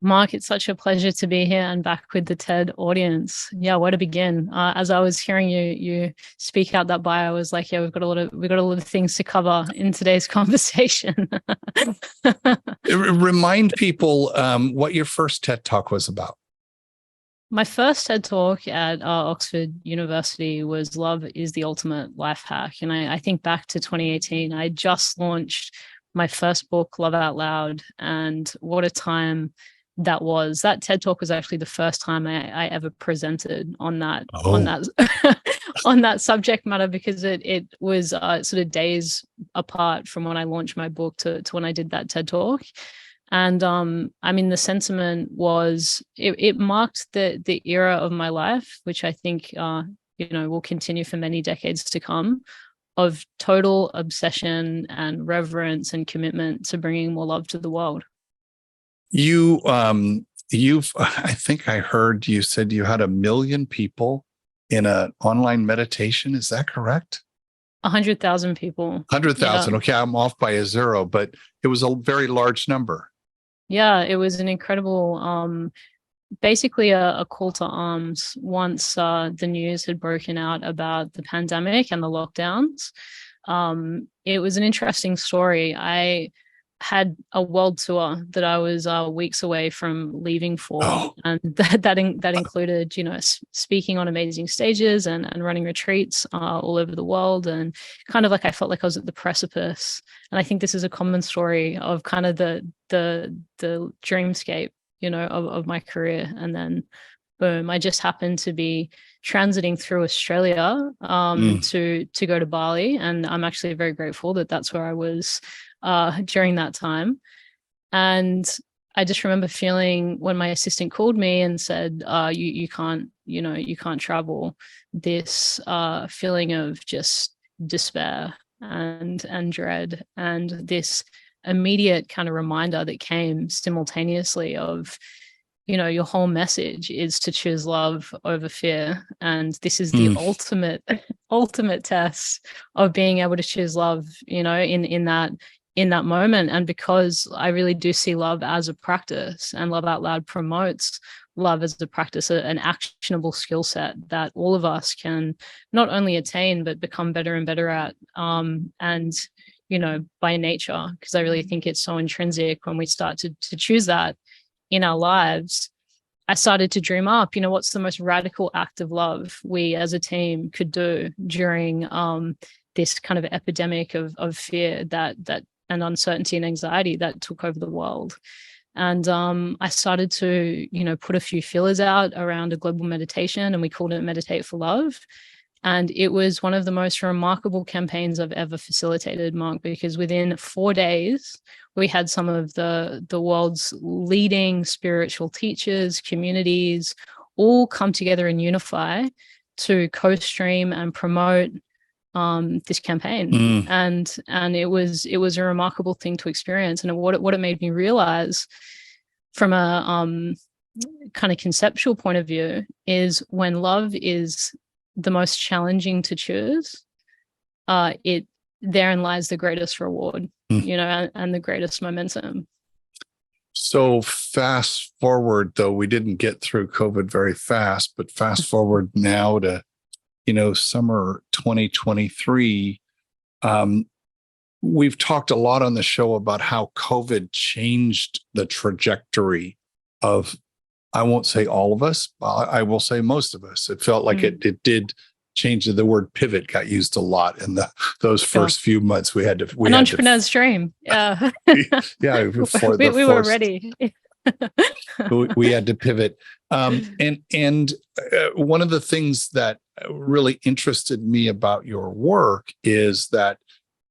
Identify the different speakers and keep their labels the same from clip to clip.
Speaker 1: Mark, it's such a pleasure to be here and back with the TED audience. Yeah, where to begin? As I was hearing you speak out that bio, I was like, yeah, we've got a lot of things to cover in today's conversation.
Speaker 2: Remind people what your first TED Talk was about.
Speaker 1: My first TED Talk at Oxford University was Love is the Ultimate Life Hack. And I think back to 2018, I just launched my first book, Love Out Loud. And what a time that was. That TED Talk was actually the first time I ever presented on that
Speaker 2: Oh,
Speaker 1: on that subject matter, because it was sort of days apart from when I launched my book to when I did that TED Talk. And I mean, the sentiment was it marked the era of my life, which I think will continue for many decades to come, of total obsession and reverence and commitment to bringing more love to the world.
Speaker 2: you've I think I heard you said you had 1 million people in an online meditation. Is that correct?
Speaker 1: 100,000 people.
Speaker 2: Hundred
Speaker 1: Yeah.
Speaker 2: thousand. Okay, I'm off by a zero, but it was a very large number.
Speaker 1: Yeah, it was an incredible, basically a call to arms once the news had broken out about the pandemic and the lockdowns. It was an interesting story. I had a world tour that I was weeks away from leaving for,
Speaker 2: Oh,
Speaker 1: and that included, speaking on amazing stages and running retreats all over the world, and kind of like I felt like I was at the precipice. And I think this is a common story of kind of the dreamscape, of my career, and then boom, I just happened to be transiting through Australia
Speaker 2: mm.
Speaker 1: to go to Bali, and I'm actually very grateful that that's where I was during that time. And I just remember feeling when my assistant called me and said, you can't, you can't travel, this feeling of just despair and dread, and this immediate kind of reminder that came simultaneously of, your whole message is to choose love over fear. And this is the
Speaker 2: Mm.
Speaker 1: ultimate test of being able to choose love, in that moment. And because I really do see love as a practice, and Love Out Loud promotes love as a practice, an actionable skill set that all of us can not only attain but become better and better at, and by nature, because I really think it's so intrinsic when we start to choose that in our lives. I started to dream up, what's the most radical act of love we as a team could do during this kind of epidemic of fear that and uncertainty and anxiety that took over the world. And I started to, put a few feelers out around a global meditation, and we called it Meditate for Love. And it was one of the most remarkable campaigns I've ever facilitated, Mark, because within 4 days, we had some of the world's leading spiritual teachers, communities, all come together and unify to co-stream and promote this campaign.
Speaker 2: Mm.
Speaker 1: And it was a remarkable thing to experience. And what it made me realize from a kind of conceptual point of view is, when love is the most challenging to choose, it therein lies the greatest reward,
Speaker 2: Mm.
Speaker 1: and the greatest momentum.
Speaker 2: So fast forward, though we didn't get through COVID very fast, but fast forward now to summer 2023. We've talked a lot on the show about how COVID changed the trajectory of, I won't say all of us, I will say most of us. It felt like it did change. The word pivot got used a lot in those
Speaker 1: Sure.
Speaker 2: first few months.
Speaker 1: An entrepreneur's dream. Yeah.
Speaker 2: Yeah, before
Speaker 1: we were ready.
Speaker 2: we had to pivot. And one of the things that really interested me about your work is that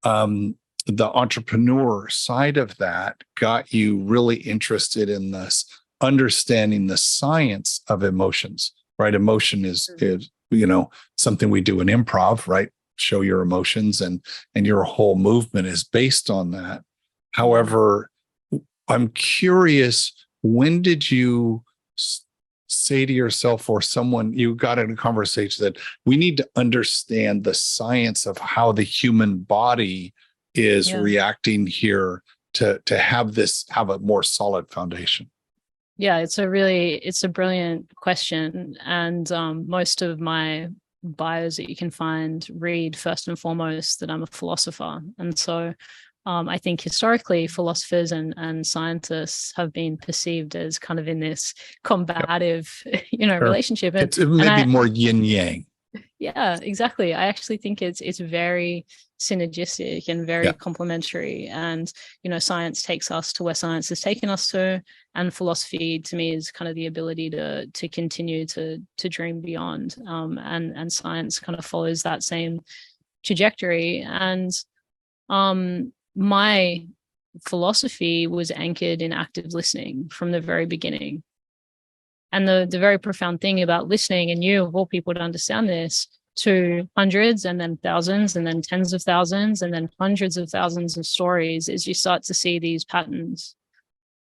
Speaker 2: the entrepreneur side of that got you really interested in this, understanding the science of emotions, right? Emotion is something we do in improv, right? Show your emotions, and your whole movement is based on that. However, I'm curious, when did you say to yourself, or someone you got in a conversation, that we need to understand the science of how the human body is reacting here to have a more solid foundation?
Speaker 1: Yeah, it's a brilliant question. And most of my bios that you can find read first and foremost that I'm a philosopher. And so I think historically philosophers and scientists have been perceived as kind of in this
Speaker 2: Yep.
Speaker 1: combative,
Speaker 2: Sure.
Speaker 1: relationship.
Speaker 2: It
Speaker 1: And
Speaker 2: may be more yin yang.
Speaker 1: yeah, exactly. I actually think it's very synergistic and very
Speaker 2: Yeah.
Speaker 1: complementary. And science takes us to where science has taken us to, and philosophy to me is kind of the ability to continue to dream beyond. And science kind of follows that same trajectory. And my philosophy was anchored in active listening from the very beginning. And the very profound thing about listening, and you of all people to understand this, to hundreds and then thousands and then tens of thousands and then hundreds of thousands of stories, is you start to see these patterns.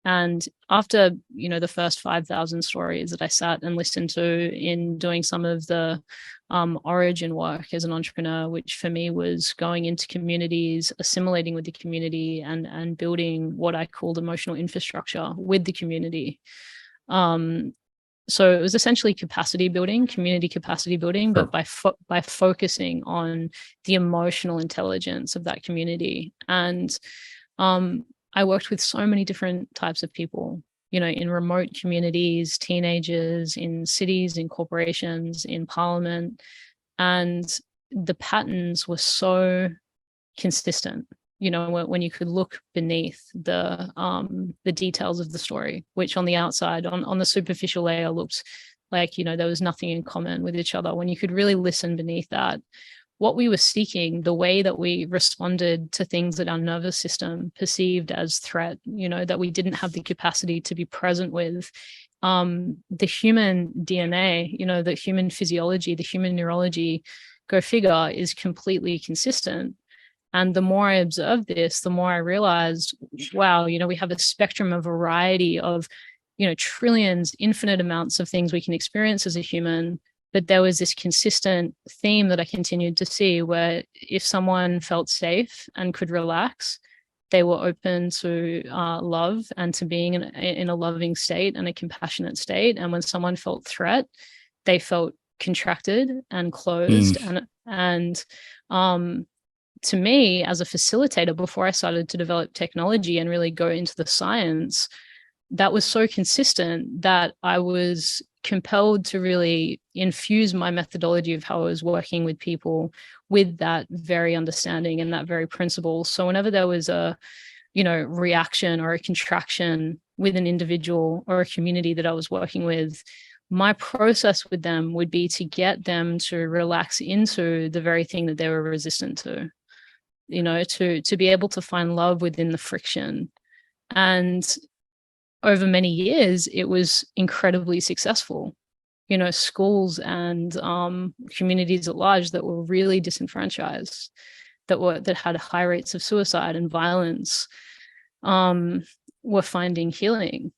Speaker 1: And after, the first 5,000 stories that I sat and listened to in doing some of the origin work as an entrepreneur, which for me was going into communities, assimilating with the community, and building what I called emotional infrastructure with the community. So it was essentially capacity building, community capacity building,
Speaker 2: Sure.
Speaker 1: but by focusing on the emotional intelligence of that community. And I worked with so many different types of people, in remote communities, teenagers, in cities, in corporations, in parliament, and the patterns were so consistent. When you could look beneath the details of the story, which on the outside, on the superficial layer, looked like there was nothing in common with each other. When you could really listen beneath that, what we were seeking, the way that we responded to things that our nervous system perceived as threat, that we didn't have the capacity to be present with, the human DNA, the human physiology, the human neurology, go figure, is completely consistent. And the more I observed this, the more I realized, wow, we have a spectrum, a variety of, trillions, infinite amounts of things we can experience as a human. But there was this consistent theme that I continued to see, where if someone felt safe and could relax, they were open to love and to being in a loving state and a compassionate state. And when someone felt threat, they felt contracted and closed. And to me, as a facilitator, before I started to develop technology and really go into the science, that was so consistent that I was compelled to really infuse my methodology of how I was working with people with that very understanding and that very principle. So whenever there was a, reaction or a contraction with an individual or a community that I was working with, my process with them would be to get them to relax into the very thing that they were resistant to. To be able to find love within the friction. And over many years, it was incredibly successful. Schools and communities at large that were really disenfranchised, that had high rates of suicide and violence, were finding healing.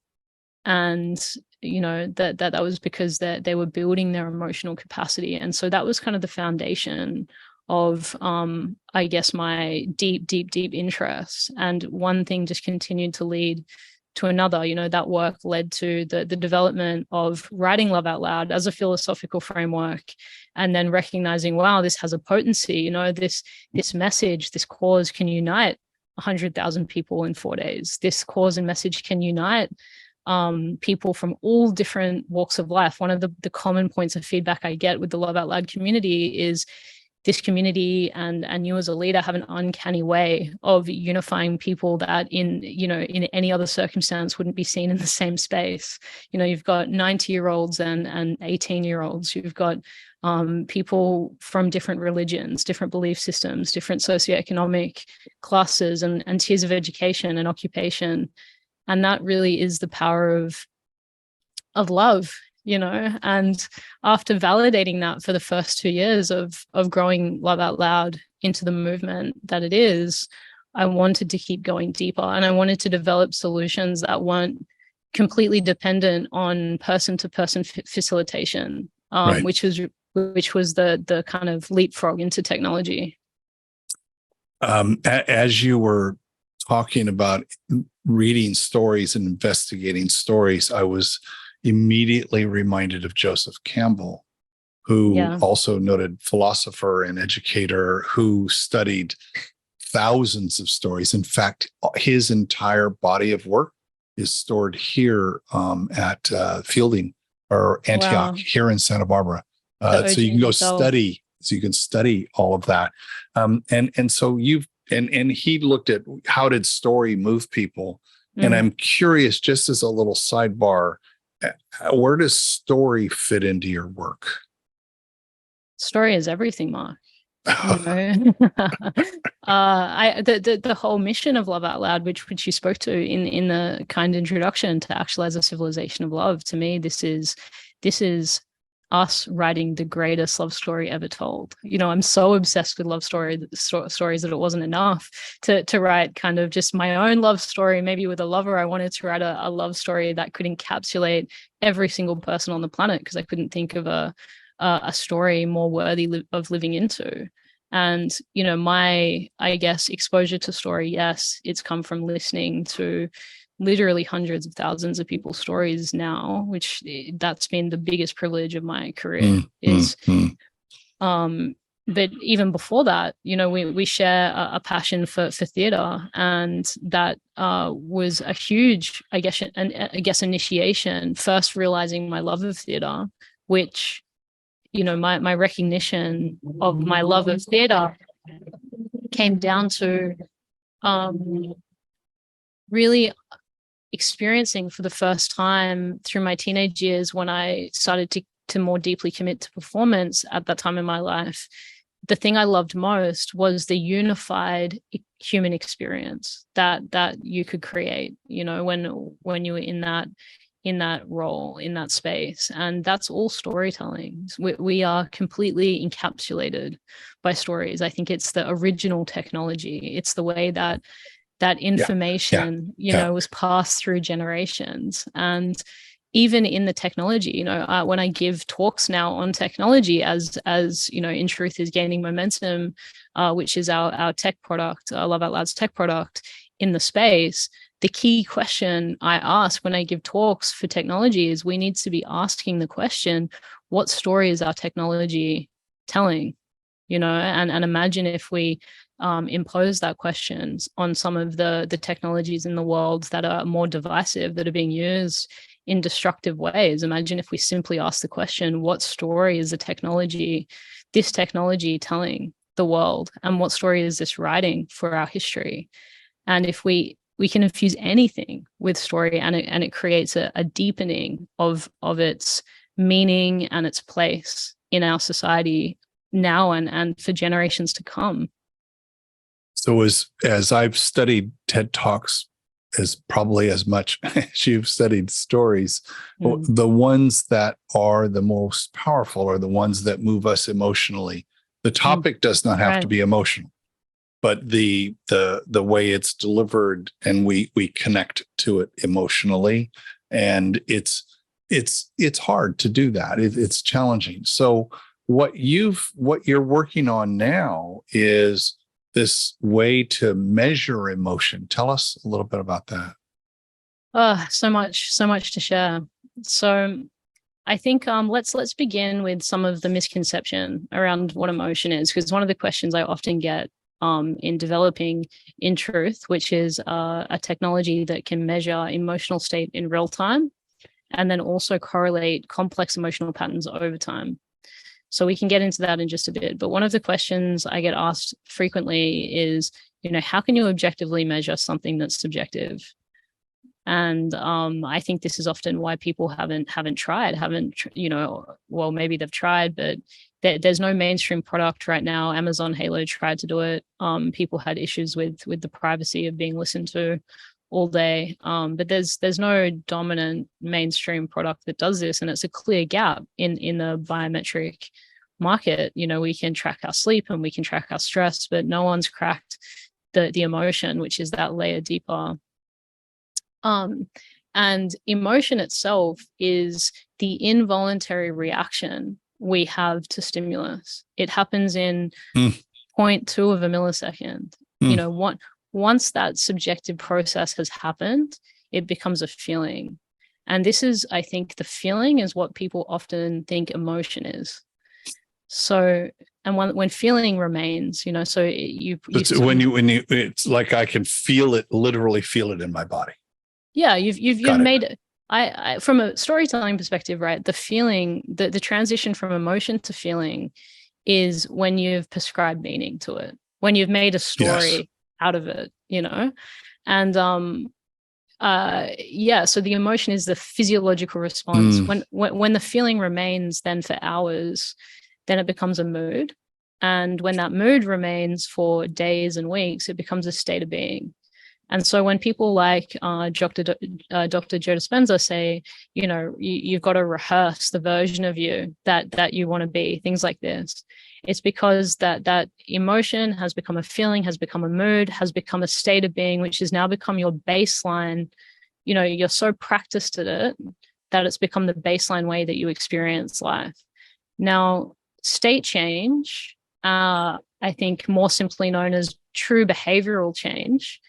Speaker 1: And that was because they were building their emotional capacity. And so that was kind of the foundation of I guess my deep interest. And one thing just continued to lead to another. That work led to the development of writing Love Out Loud as a philosophical framework, and then recognizing, wow, this has a potency. This message, this cause can unite 100,000 people in 4 days. This cause and message can unite people from all different walks of life. One of the common points of feedback I get with the Love Out Loud community is this community and you as a leader have an uncanny way of unifying people that in any other circumstance wouldn't be seen in the same space. You've got 90-year-olds and 18-year-olds. You've got people from different religions, different belief systems, different socioeconomic classes and tiers of education and occupation. And that really is the power of love. And after validating that for the first 2 years of growing Love Out Loud into the movement that it is, I wanted to keep going deeper, and I wanted to develop solutions that weren't completely dependent on person-to-person facilitation,
Speaker 2: Right.
Speaker 1: which was the kind of leapfrog into technology.
Speaker 2: As you were talking about reading stories and investigating stories, I was immediately reminded of Joseph Campbell, who also noted philosopher and educator who studied thousands of stories. In fact, his entire body of work is stored here at Fielding or Antioch here in Santa Barbara. So you can go study. So you can study all of that. And so he looked at how did story move people. And I'm curious, just as a little sidebar, where does story fit into your work?
Speaker 1: Story is everything, Mark. You know? The whole mission of Love Out Loud, which you spoke to in the kind introduction to Actualize a Civilization of Love, to me, this is us writing the greatest love story ever told. You know, I'm so obsessed with love stories that it wasn't enough to write kind of just my own love story, maybe with a lover. I wanted to write a love story that could encapsulate every single person on the planet, because I couldn't think of a story more worthy of living into. And, you know, my, I guess, exposure to story, yes, it's come from listening to literally hundreds of thousands of people's stories now, which that's been the biggest privilege of my career but even before that, you know, we share a passion for theater, and that was a huge, I guess initiation, first realizing my love of theater, which, you know, my recognition of my love of theater came down to really experiencing for the first time through my teenage years, when I started to more deeply commit to performance at that time in my life. The thing I loved most was the unified human experience that you could create, you know, when you were in that role, in that space. And that's all storytelling. We are completely encapsulated by stories. I think it's the original technology. It's the way that information, you know, was passed through generations. And even in the technology, you know, when I give talks now on technology, as you know, In Truth is gaining momentum, which is our tech product, Love Out Loud's tech product in the space. The key question I ask when I give talks for technology is we need to be asking the question, what story is our technology telling? You know, and imagine if we impose that question on some of the technologies in the world that are more divisive, that are being used in destructive ways. Imagine if we simply ask the question, what story is this technology telling the world? And what story is this writing for our history? And if we can infuse anything with story, and it creates a deepening of its meaning and its place in our society now and for generations to come.
Speaker 2: So as I've studied TED Talks as probably as much as you've studied stories, the ones that are the most powerful are the ones that move us emotionally. The topic does not have to be emotional, but the way it's delivered, and we connect to it emotionally, and it's hard to do that. It's challenging. So what you're working on now is this way to measure emotion. Tell us a little bit about that.
Speaker 1: So much to share. So I think let's begin with some of the misconception around what emotion is, because one of the questions I often get in developing In Truth, which is a technology that can measure emotional state in real time, and then also correlate complex emotional patterns over time. So we can get into that in just a bit. But one of the questions I get asked frequently is, you know, how can you objectively measure something that's subjective? And I think this is often why people haven't tried, you know, well, maybe they've tried, but there's no mainstream product right now. Amazon Halo tried to do it. People had issues with the privacy of being listened to all day. But there's no dominant mainstream product that does this, and it's a clear gap in the biometric market. You know, we can track our sleep and we can track our stress, but no one's cracked the emotion, which is that layer deeper. And emotion itself is the involuntary reaction we have to stimulus. It happens in 0.2 of a millisecond. You know, once that subjective process has happened, it becomes a feeling. And this is, I think, the feeling is what people often think emotion is. So, and when feeling remains, so
Speaker 2: it's like I can feel it, literally feel it in my body.
Speaker 1: Yeah, you've made it. I from a storytelling perspective, right? The feeling, the transition from emotion to feeling is when you've prescribed meaning to it, when you've made a story out of it, and so the emotion is the physiological response. When the feeling remains then for hours, then it becomes a mood, and when that mood remains for days and weeks, it becomes a state of being. And so when people like Dr. Joe Dispenza say, you've got to rehearse the version of you that you want to be, things like this, it's because that emotion has become a feeling, has become a mood, has become a state of being, which has now become your baseline. You're so practiced at it that it's become the baseline way that you experience life. Now, state change, I think more simply known as true behavioral change,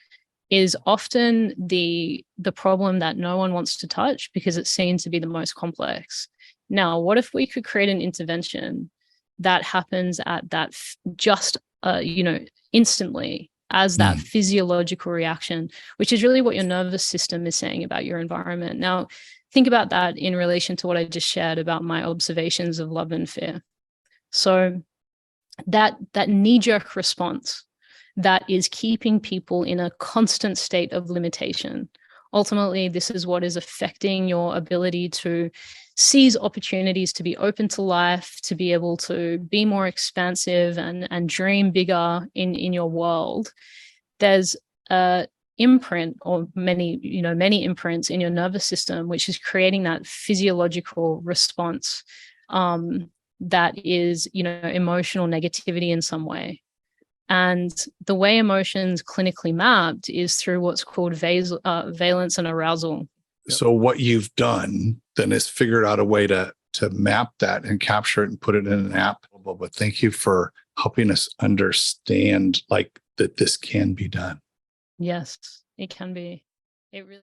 Speaker 1: is often the problem that no one wants to touch because it's seen to be the most complex. Now, what if we could create an intervention that happens at that instantly as that physiological reaction, which is really what your nervous system is saying about your environment. Now, think about that in relation to what I just shared about my observations of love and fear. So that knee-jerk response that is keeping people in a constant state of limitation. Ultimately, this is what is affecting your ability to seize opportunities, to be open to life, to be able to be more expansive and dream bigger in your world. There's a imprint, or many imprints in your nervous system, which is creating that physiological response that is, emotional negativity in some way. And the way emotions clinically mapped is through what's called valence and arousal.
Speaker 2: So what you've done then is figured out a way to map that and capture it and put it in an app. But thank you for helping us understand that this can be done.
Speaker 1: Yes, it can be. It really